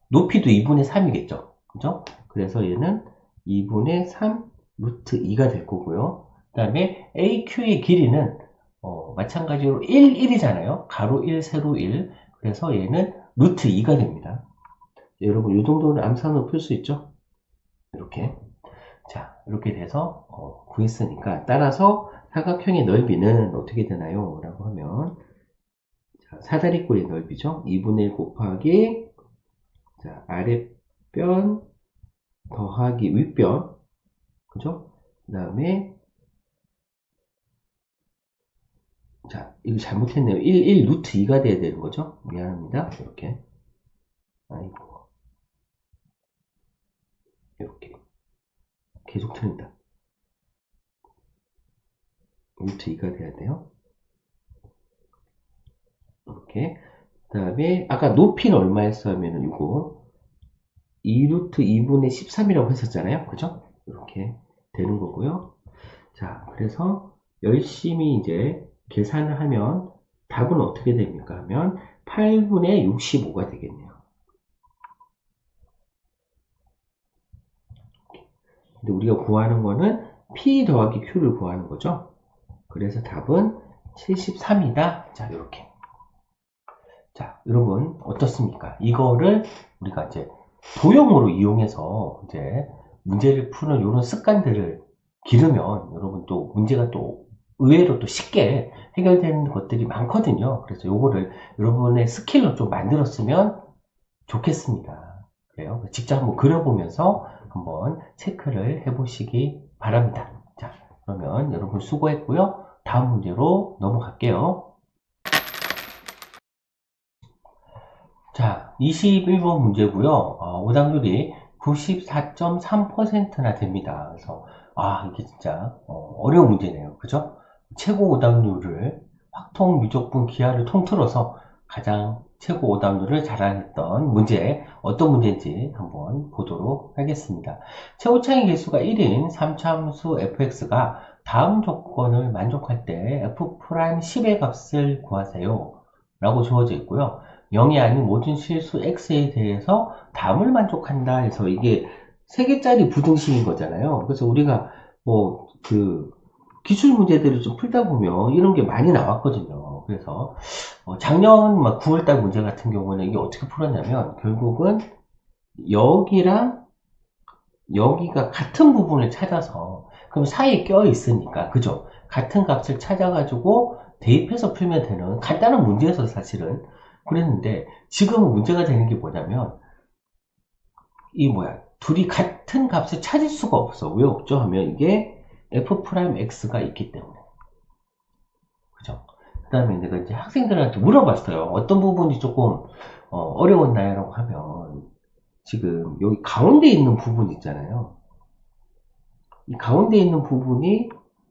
높이도 2분의 3이겠죠. 그죠? 그래서 얘는 2분의 3 루트 2가 될 거고요. 그 다음에 AQ의 길이는 마찬가지로 1, 1이잖아요. 가로 1, 세로 1. 그래서 얘는 루트 2가 됩니다. 여러분, 이 정도는 암산으로 풀 수 있죠? 이렇게. 자, 이렇게 돼서 구했으니까 따라서 사각형의 넓이는 어떻게 되나요? 라고 하면 자, 사다리꼴의 넓이죠. 2분의 1 곱하기 자, 아랫변 더하기 윗변 그죠? 그 다음에 자, 이거 잘못했네요. 1 루트 2가 돼야 되는 거죠? 미안합니다. 이렇게 아이고 이렇게 계속 틀린다. 루트 2가 돼야 돼요. 이렇게. 그 다음에 아까 높이는 얼마였어 하면은 이거 2루트 2분의 13이라고 했었잖아요. 그죠? 이렇게 되는 거고요. 자, 그래서 열심히 이제 계산을 하면 답은 어떻게 됩니까? 하면 8분의 65가 되겠네요. 근데 우리가 구하는 거는 P 더하기 Q를 구하는 거죠. 그래서 답은 73이다. 자, 이렇게. 자, 여러분, 어떻습니까? 이거를 우리가 이제 도형으로 이용해서 이제 문제를 푸는 이런 습관들을 기르면 여러분 또 문제가 또 의외로 또 쉽게 해결되는 것들이 많거든요. 그래서 요거를 여러분의 스킬로 좀 만들었으면 좋겠습니다. 그래요. 직접 한번 그려보면서 한번 체크를 해보시기 바랍니다. 자, 그러면 여러분 수고했고요. 다음 문제로 넘어갈게요. 자, 21번 문제고요. 오답률이 94.3%나 됩니다. 그래서 이게 진짜 어려운 문제네요. 그죠? 최고 오답률을 확통, 유적분, 기하를 통틀어서 가장 최고 오답률을 자랑했던 문제, 어떤 문제인지 한번 보도록 하겠습니다. 최고차이 개수가 1인 3차함수 fx가 다음 조건을 만족할 때 f'10의 값을 구하세요. 라고 주어져 있고요. 0이 아닌 모든 실수 x에 대해서 다음을 만족한다 해서 이게 3개짜리 부등식인 거잖아요. 그래서 우리가 기출 문제들을 좀 풀다 보면 이런 게 많이 나왔거든요. 그래서 작년 막 9월달 문제 같은 경우는 이게 어떻게 풀었냐면 결국은 여기랑 여기가 같은 부분을 찾아서 그럼 사이에 껴 있으니까 그죠? 같은 값을 찾아가지고 대입해서 풀면 되는 간단한 문제에서 사실은 그랬는데 지금은 문제가 되는 게 뭐냐면 둘이 같은 값을 찾을 수가 없어. 왜 없죠? 하면 이게 f'x가 있기 때문에. 그죠? 그 다음에 내가 이제 학생들한테 물어봤어요. 어떤 부분이 조금 어려웠나요? 라고 하면 지금 여기 가운데 있는 부분 있잖아요. 이 가운데 있는 부분이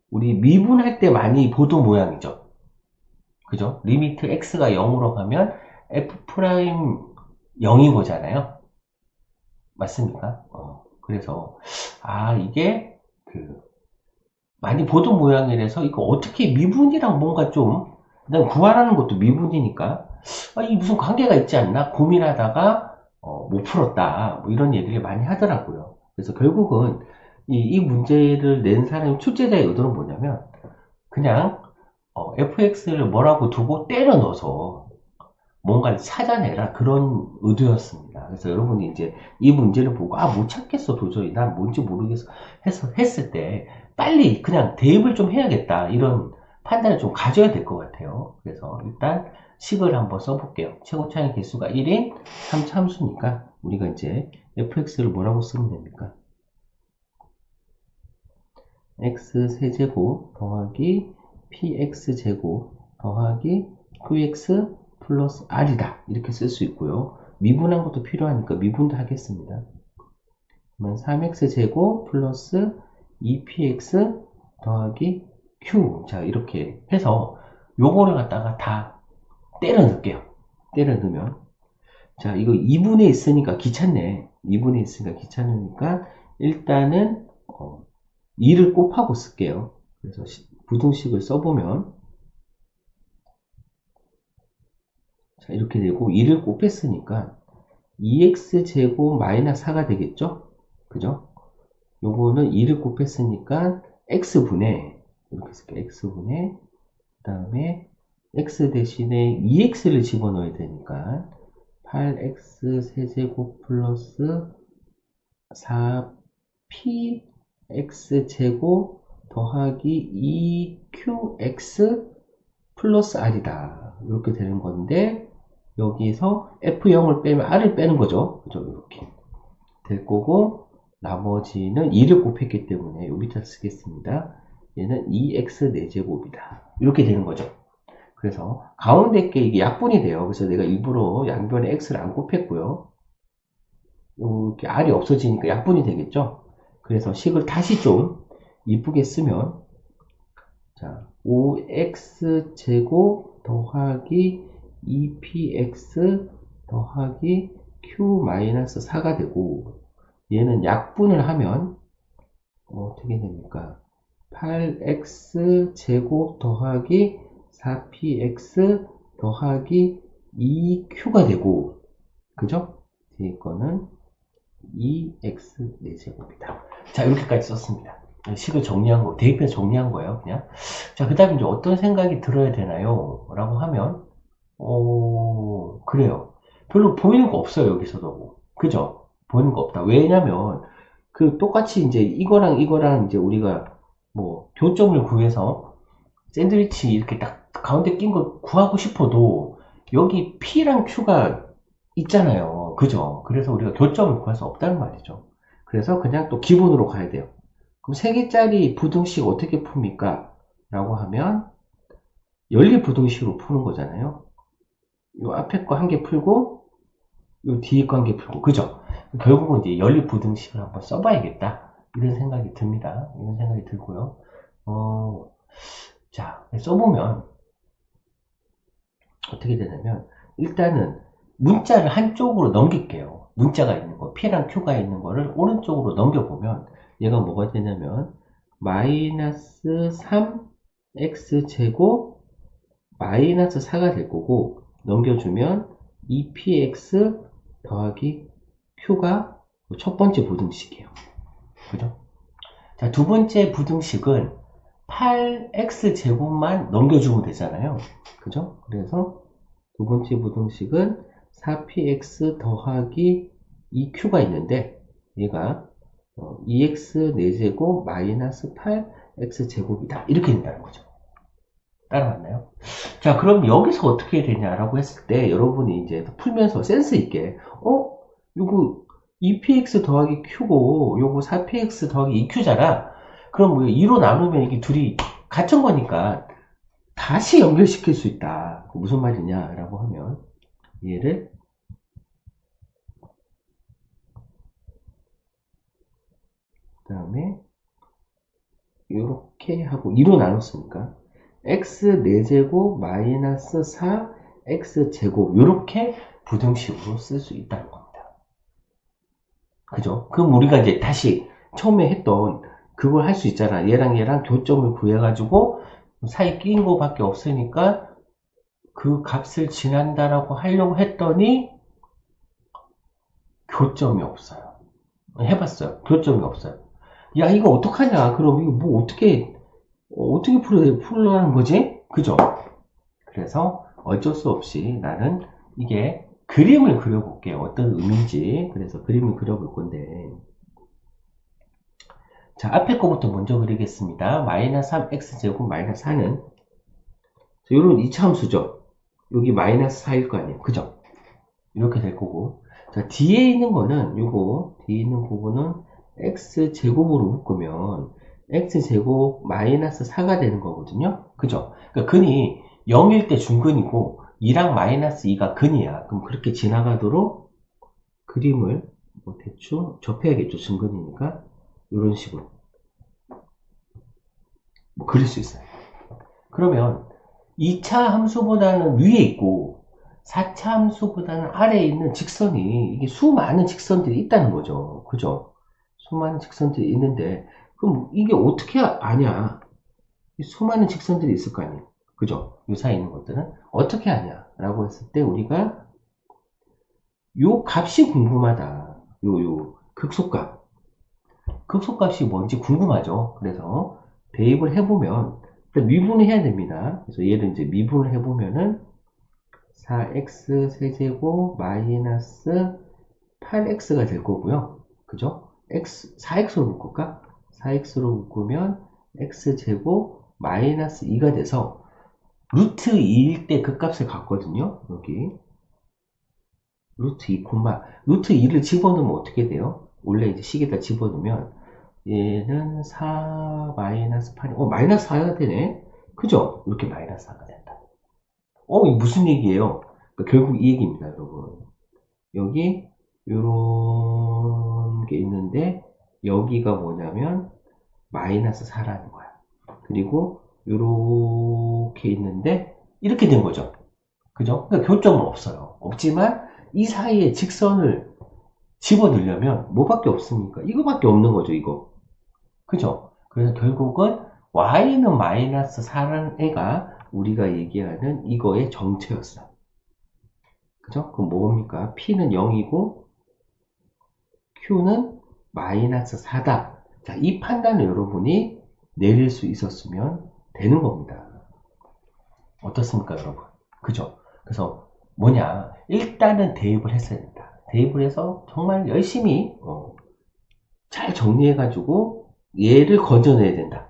우리 미분할 때 많이 보던 모양이죠. 그죠? 리미트 x가 0으로 가면 f'0인 거잖아요. 맞습니까? 그래서 이게 많이 보던 모양이라서 이거 어떻게 미분이랑 뭔가 좀 일단 구하라는 것도 미분이니까 이 무슨 관계가 있지 않나 고민하다가 못 풀었다 뭐 이런 얘기를 많이 하더라고요. 그래서 결국은 이 문제를 낸 사람의 출제자의 의도는 뭐냐면 그냥 fx를 뭐라고 두고 때려 넣어서 뭔가를 찾아내라 그런 의도였습니다. 그래서 여러분이 이제 이 문제를 보고 못 찾겠어 도저히 난 뭔지 모르겠어 해서 했을 때 빨리 그냥 대입을 좀 해야겠다 이런 판단을 좀 가져야 될 것 같아요. 그래서 일단 식을 한번 써볼게요. 최고차이 개수가 1인 3차함수니까 우리가 이제 fx를 뭐라고 쓰면 됩니까? x 세제곱 더하기 px제곱 더하기 qx 플러스 r이다 이렇게 쓸 수 있고요. 미분한 것도 필요하니까 미분도 하겠습니다. 그러면 3x제곱 플러스 2px 더하기 q 자 이렇게 해서 요거를 갖다가 다 때려 넣을게요. 때려 넣으면 자 이거 2분에 있으니까 귀찮네. 2분에 있으니까 귀찮으니까 일단은 2를 곱하고 쓸게요. 그래서 부등식을 써보면 자, 이렇게 되고 2를 곱했으니까 2x제곱 마이너스 4가 되겠죠? 그죠? 요거는 2를 곱했으니까 x분의 이렇게 쓸게요. x분의 그 다음에 x 대신에 2x를 집어넣어야 되니까 8x 세제곱 플러스 4px제곱 더하기 2qx 플러스 r이다. 이렇게 되는 건데 여기서 f0을 빼면 r을 빼는 거죠. 그죠? 이렇게 될 거고 나머지는 2를 곱했기 때문에 여기다 쓰겠습니다. 얘는 2x 4제곱이다. 이렇게 되는 거죠. 그래서 가운데 게 이게 약분이 돼요. 그래서 내가 일부러 양변에 x를 안 곱했고요. 이렇게 r이 없어지니까 약분이 되겠죠. 그래서 식을 다시 좀 이쁘게 쓰면 자 5x제곱 더하기 2px 더하기 q-4가 되고, 얘는 약분을 하면 어떻게 됩니까? 8x 제곱 더하기 4px 더하기 2q가 되고, 그죠? 뒤에 거는 2x 4제곱이다. 자, 이렇게까지 썼습니다. 식을 정리한 거, 대입해서 정리한 거예요, 그냥. 자, 그 다음에 이제 어떤 생각이 들어야 되나요? 라고 하면, 그래요. 별로 보이는 거 없어요, 여기서도. 그죠? 보이는 거 없다. 왜냐면, 똑같이 이제 이거랑 이제 우리가 뭐, 교점을 구해서 샌드위치 이렇게 딱 가운데 낀 거 구하고 싶어도, 여기 P랑 Q가 있잖아요. 그죠? 그래서 우리가 교점을 구할 수 없다는 말이죠. 그래서 그냥 또 기본으로 가야 돼요. 그럼 3개짜리 부등식 어떻게 풉니까? 라고 하면 연립부등식으로 푸는 거잖아요. 요 앞에 거 한 개 풀고 요 뒤에 거 한 개 풀고, 그죠? 결국은 이제 연립부등식을 한번 써봐야겠다, 이런 생각이 듭니다. 이런 생각이 들고요. 자, 써보면 어떻게 되냐면, 일단은 문자를 한쪽으로 넘길게요. 문자가 있는 거, P랑 Q가 있는 거를 오른쪽으로 넘겨보면 얘가 뭐가 되냐면 마이너스 3x제곱 마이너스 4가 될 거고, 넘겨주면 2px 더하기 q가 첫 번째 부등식이에요. 그죠? 자, 두 번째 부등식은 8x제곱만 넘겨주면 되잖아요. 그죠? 그래서 두 번째 부등식은 4px 더하기 2q가 있는데, 얘가 2x 4제곱 마이너스 8x제곱이다, 이렇게 된다는 거죠. 따라왔나요? 자, 그럼 여기서 어떻게 되냐라고 했을 때, 여러분이 이제 풀면서 센스 있게, 요거 2px 더하기 q고, 요거 4px 더하기 2q잖아. 그럼 뭐 2로 나누면 이게 둘이 같은 거니까 다시 연결시킬 수 있다. 무슨 말이냐라고 하면, 얘를 그 다음에 요렇게 하고 2로 나눴으니까 x 4제곱 마이너스 4 x 제곱, 요렇게 부등식으로 쓸 수 있다는 겁니다. 그죠? 그럼 우리가 이제 다시 처음에 했던 그걸 할 수 있잖아. 얘랑 교점을 구해가지고 사이 끼인 거밖에 없으니까 그 값을 지난다라고 하려고 했더니 교점이 없어요. 해봤어요. 교점이 없어요. 야, 이거 어떡하냐? 그럼 이거 뭐 어떻게 풀으라는 거지? 그죠? 그래서 어쩔 수 없이 나는 이게 그림을 그려볼게요. 어떤 의미인지. 그래서 그림을 그려볼 건데, 자, 앞에 거부터 먼저 그리겠습니다. 마이너스 3x제곱 마이너스 4는 요런 이차함수죠. 여기 마이너스 4일 거 아니에요. 그죠? 이렇게 될 거고, 자, 뒤에 있는 거는 뒤에 있는 부분은 x제곱으로 묶으면 x제곱 마이너스 4가 되는 거거든요. 그죠? 그러니까 근이 0일 때 중근이고 2랑 마이너스 2가 근이야. 그럼 그렇게 지나가도록 그림을 뭐 대충 접해야겠죠. 증근이니까 이런 식으로 뭐 그릴 수 있어요. 그러면 2차 함수보다는 위에 있고 4차 함수보다는 아래에 있는 직선이, 이게 수많은 직선들이 있다는 거죠. 그죠? 수많은 직선들이 있는데, 그럼 이게 어떻게 아냐? 수많은 직선들이 있을 거 아니에요. 그죠? 요 사이에 있는 것들은 어떻게 아냐? 라고 했을 때 우리가 요 값이 궁금하다. 요 극소값. 극소값이 뭔지 궁금하죠. 그래서 대입을 해보면 미분을 해야 됩니다. 그래서 얘를 이제 미분을 해보면은 4x 세제곱 마이너스 8x가 될 거고요. 그죠? 4x로 묶을까? 4x로 묶으면 x제곱 마이너스 2가 돼서 루트 2일 때 그 값을 갖거든요. 여기 루트 2, 루트 2를 집어넣으면 어떻게 돼요? 원래 이제 식에다 집어넣으면 얘는 4 마이너스 8, 마이너스 4가 되네. 그죠? 이렇게 마이너스 4가 된다. 이게 무슨 얘기예요? 그러니까 결국 이 얘기입니다, 여러분. 여기 요런 게 있는데 여기가 뭐냐면 마이너스 4라는 거야. 그리고 요렇게 있는데 이렇게 된 거죠. 그죠? 그러니까 교점은 없어요. 없지만 이 사이에 직선을 집어넣으려면 뭐밖에 없습니까? 이거밖에 없는 거죠, 이거. 그죠? 그래서 결국은 y는 마이너스 4라는 애가 우리가 얘기하는 이거의 정체였어요. 그죠? 그럼 뭡니까? p는 0이고 q는 마이너스 4다. 자, 이 판단을 여러분이 내릴 수 있었으면 되는 겁니다. 어떻습니까, 여러분? 그죠? 그래서 뭐냐? 일단은 대입을 했어야 된다. 대입을 해서 정말 열심히 잘 정리해가지고 얘를 건져내야 된다.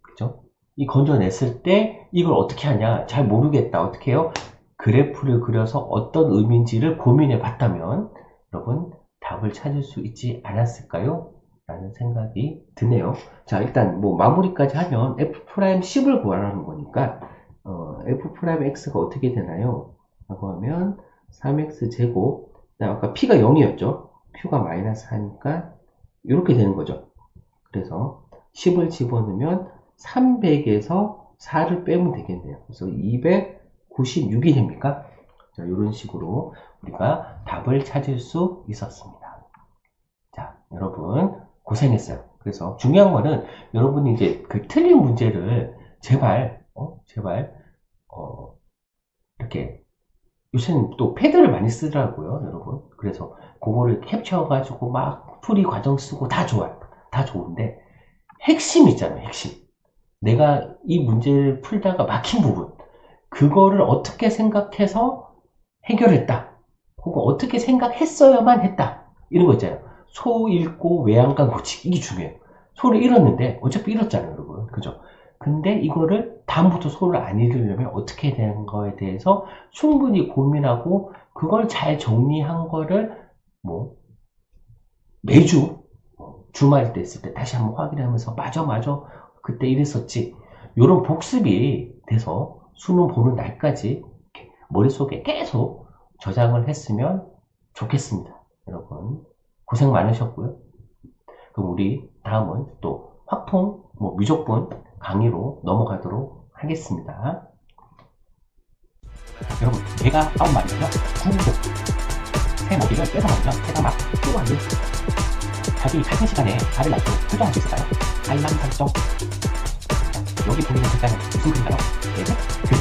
그죠? 이 건져냈을 때 이걸 어떻게 하냐? 잘 모르겠다. 어떻게 해요? 그래프를 그려서 어떤 의미인지를 고민해 봤다면 여러분 답을 찾을 수 있지 않았을까요? 라는 생각이 드네요. 자, 일단 뭐 마무리까지 하면 F'10을 구하라는 거니까 F'X가 어떻게 되나요? 라고 하면 3X제곱, 아까 P가 0이었죠? Q가 마이너스 4니까 이렇게 되는 거죠. 그래서 10을 집어넣으면 300에서 4를 빼면 되겠네요. 그래서 296이 됩니까? 자, 이런 식으로 우리가 답을 찾을 수 있었습니다. 자, 여러분 고생했어요. 그래서 중요한 거는 여러분이 이제 그 틀린 문제를 제발 이렇게 요새는 또 패드를 많이 쓰더라고요, 여러분. 그래서 그거를 캡처해가지고 막 풀이 과정 쓰고 다 좋아요. 다 좋은데 핵심 있잖아요, 핵심. 내가 이 문제를 풀다가 막힌 부분, 그거를 어떻게 생각해서 해결했다. 혹은 어떻게 생각했어야만 했다. 이런 거 있잖아요. 소 잃고 외양간 고치기. 이게 중요해요. 소를 잃었는데 어차피 잃었잖아요, 여러분. 그죠? 근데 이거를 다음부터 소를 안 잃으려면 어떻게 해야 되는 거에 대해서 충분히 고민하고 그걸 잘 정리한 거를 뭐 매주 주말 때 있을 때 다시 한번 확인하면서 맞아 그때 이랬었지. 이런 복습이 돼서 수능 보는 날까지 머릿속에 계속 저장을 했으면 좋겠습니다. 여러분 고생 많으셨고요. 그럼 우리 다음은 또 확통 미적분 강의로 넘어가도록 하겠습니다. 여러분 내가 다운받으면요 구독 세모기를 뺏어먹으면 제가 막 필요한데 자기 같은 시간에 발을 놔도 설정할 수 있을까요? 알람 설정. 여기 보이는 글자는 무슨 글인가요? 네, 글